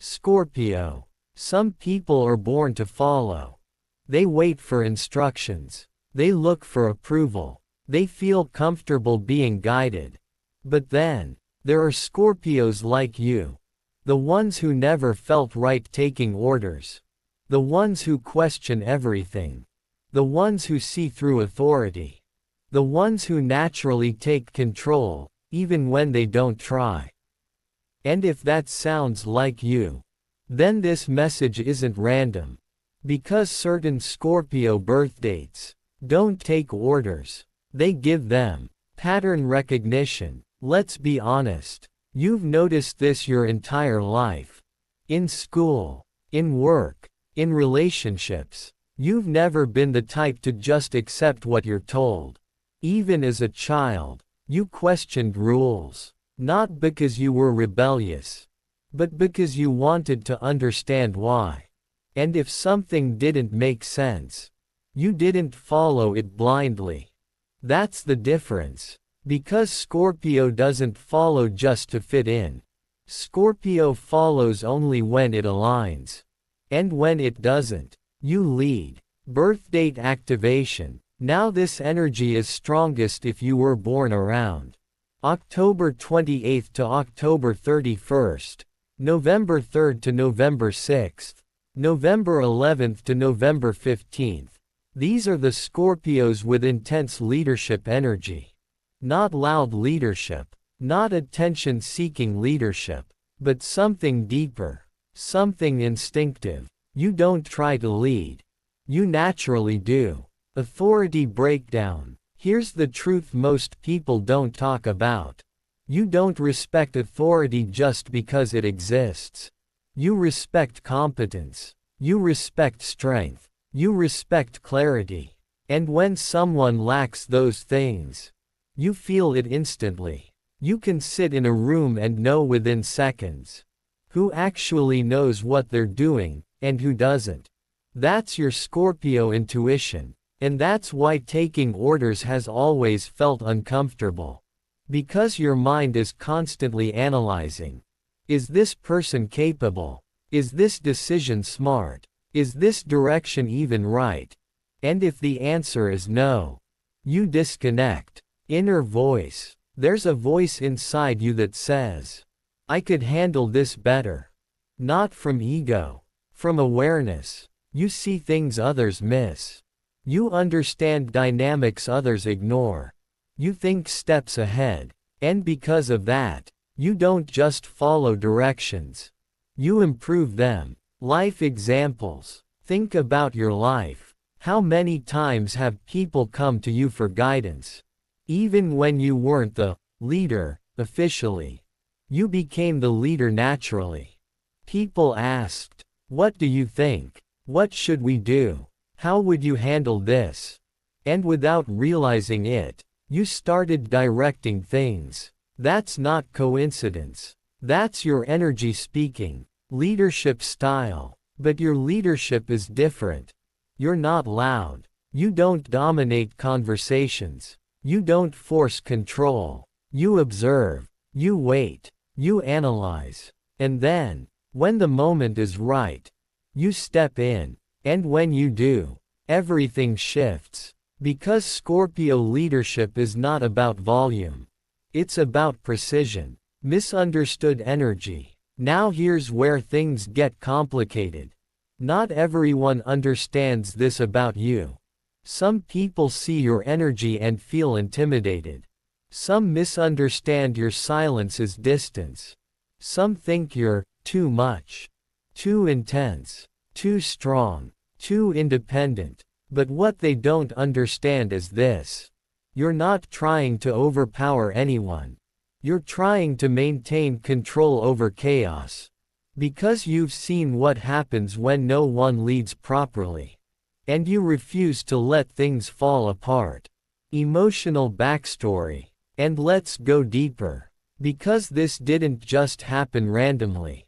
Scorpio. Some people are born to follow. They wait for instructions. They look for approval. They feel comfortable being guided. But then, there are Scorpios like you. The ones who never felt right taking orders. The ones who question everything. The ones who see through authority. The ones who naturally take control, even when they don't try. And if that sounds like you, then this message isn't random. Because certain Scorpio birthdates don't take orders, they give them. Pattern recognition. Let's be honest. You've noticed this your entire life. In school, in work, in relationships. You've never been the type to just accept what you're told. Even as a child, you questioned rules. Not because you were rebellious, but because you wanted to understand why. And if something didn't make sense, you didn't follow it blindly. That's the difference. Because Scorpio doesn't follow just to fit in. Scorpio follows only when it aligns. And when it doesn't, you lead. Birthdate activation. Now this energy is strongest if you were born around October 28th to October 31st, November 3rd to November 6th, November 11th to November 15th. These are the Scorpios with intense leadership energy. Not loud leadership, not attention-seeking leadership, but something deeper, something instinctive. You don't try to lead. You naturally do. Authority breakdown. Here's the truth most people don't talk about. You don't respect authority just because it exists. You respect competence. You respect strength. You respect clarity. And when someone lacks those things, you feel it instantly. You can sit in a room and know within seconds who actually knows what they're doing, and who doesn't. That's your Scorpio intuition. And that's why taking orders has always felt uncomfortable. Because your mind is constantly analyzing. Is this person capable? Is this decision smart? Is this direction even right? And if the answer is no, you disconnect. Inner voice. There's a voice inside you that says, I could handle this better. Not from ego. From awareness. You see things others miss. You understand dynamics others ignore. You think steps ahead. And because of that, you don't just follow directions. You improve them. Life examples. Think about your life. How many times have people come to you for guidance? Even when you weren't the leader, officially. You became the leader naturally. People asked, what do you think? What should we do? How would you handle this? And without realizing it, you started directing things. That's not coincidence. That's your energy speaking. Leadership style. But your leadership is different. You're not loud. You don't dominate conversations. You don't force control. You observe. You wait. You analyze. And then, when the moment is right, you step in. And when you do, everything shifts. Because Scorpio leadership is not about volume. It's about precision. Misunderstood energy. Now here's where things get complicated. Not everyone understands this about you. Some people see your energy and feel intimidated. Some misunderstand your silence as distance. Some think you're too much, too intense, too strong, too independent. But what they don't understand is this. You're not trying to overpower anyone. You're trying to maintain control over chaos. Because you've seen what happens when no one leads properly. And you refuse to let things fall apart. Emotional backstory. And let's go deeper. Because this didn't just happen randomly.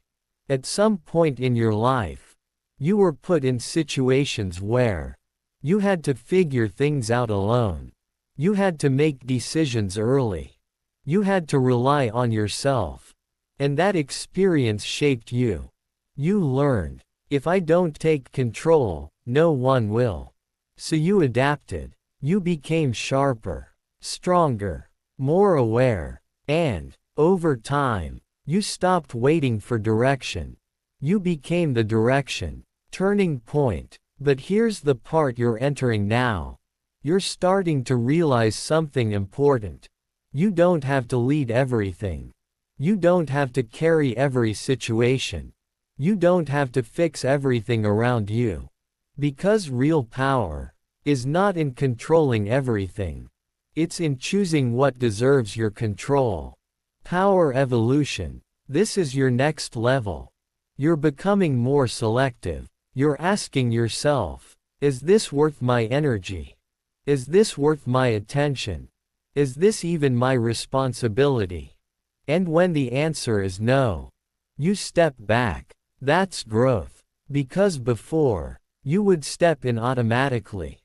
At some point in your life, you were put in situations where you had to figure things out alone. You had to make decisions early. You had to rely on yourself. And that experience shaped you. You learned, if I don't take control, no one will. So you adapted. You became sharper, stronger, more aware, and, over time, you stopped waiting for direction. You became the direction. Turning point. But here's the part you're entering now. You're starting to realize something important. You don't have to lead everything. You don't have to carry every situation. You don't have to fix everything around you. Because real power is not in controlling everything. It's in choosing what deserves your control. Power evolution. This is your next level. You're becoming more selective. You're asking yourself, is this worth my energy? Is this worth my attention? Is this even my responsibility? And when the answer is no, you step back. That's growth. Because before, you would step in automatically.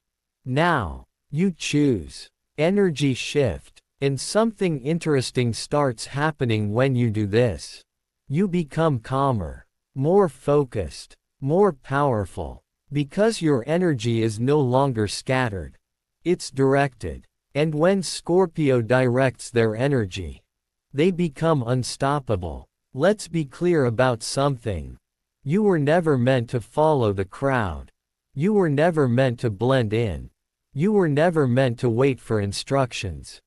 Now, you choose. Energy shift. And something interesting starts happening when you do this. You become calmer, more focused, more powerful. Because your energy is no longer scattered. It's directed. And when Scorpio directs their energy, they become unstoppable. Let's be clear about something. You were never meant to follow the crowd. You were never meant to blend in. You were never meant to wait for instructions.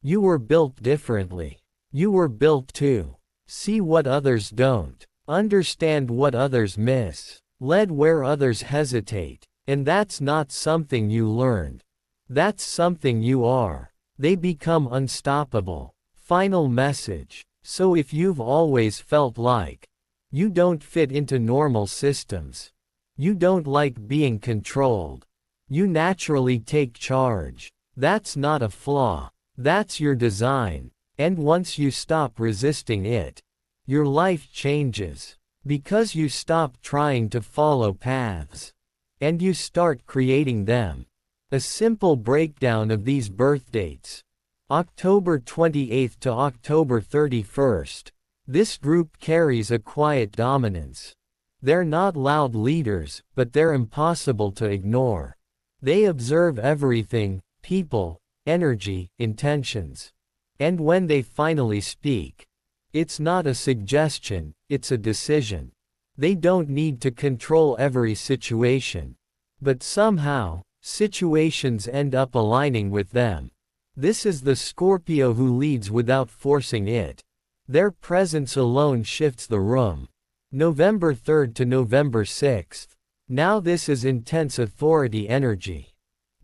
You were built differently. You were built to see what others don't, understand what others miss, lead where others hesitate. And that's not something you learned. That's something you are. They become unstoppable. Final message. So if you've always felt like you don't fit into normal systems, you don't like being controlled, you naturally take charge, that's not a flaw. That's your design. And once you stop resisting it, your life changes. Because you stop trying to follow paths. And you start creating them. A simple breakdown of these birth dates. October 28th to October 31st. This group carries a quiet dominance. They're not loud leaders, but they're impossible to ignore. They observe everything, people, energy, intentions. And when they finally speak, it's not a suggestion, it's a decision. They don't need to control every situation. But somehow, situations end up aligning with them. This is the Scorpio who leads without forcing it. Their presence alone shifts the room. November 3rd to November 6th. Now this is intense authority energy.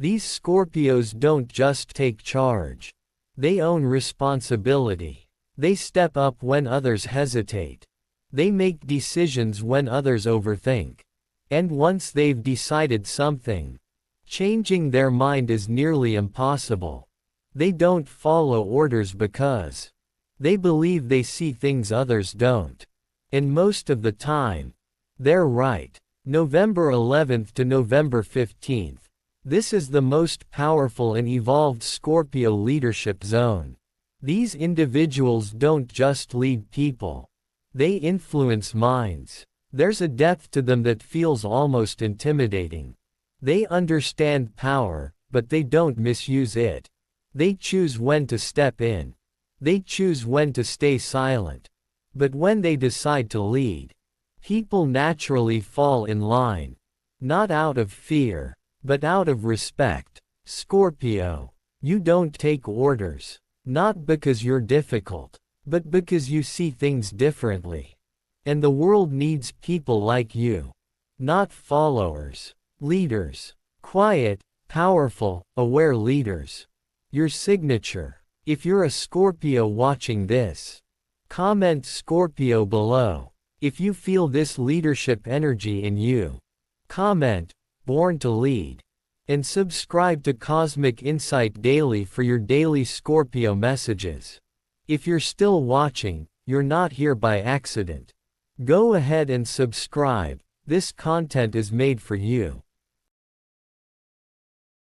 These Scorpios don't just take charge. They own responsibility. They step up when others hesitate. They make decisions when others overthink. And once they've decided something, changing their mind is nearly impossible. They don't follow orders because they believe they see things others don't. And most of the time, they're right. November 11th to November 15th. This is the most powerful and evolved Scorpio leadership zone. These individuals don't just lead people. They influence minds. There's a depth to them that feels almost intimidating. They understand power, but they don't misuse it. They choose when to step in. They choose when to stay silent. But when they decide to lead, people naturally fall in line. Not out of fear, but out of respect. Scorpio, you don't take orders. Not because you're difficult, but because you see things differently. And the world needs people like you. Not followers. Leaders. Quiet, powerful, aware leaders. Your signature. If you're a Scorpio watching this, comment Scorpio below. If you feel this leadership energy in you, comment, Born to Lead. And subscribe to Cosmic Insight Daily for your daily Scorpio messages. If you're still watching, you're not here by accident. Go ahead and subscribe. This content is made for you.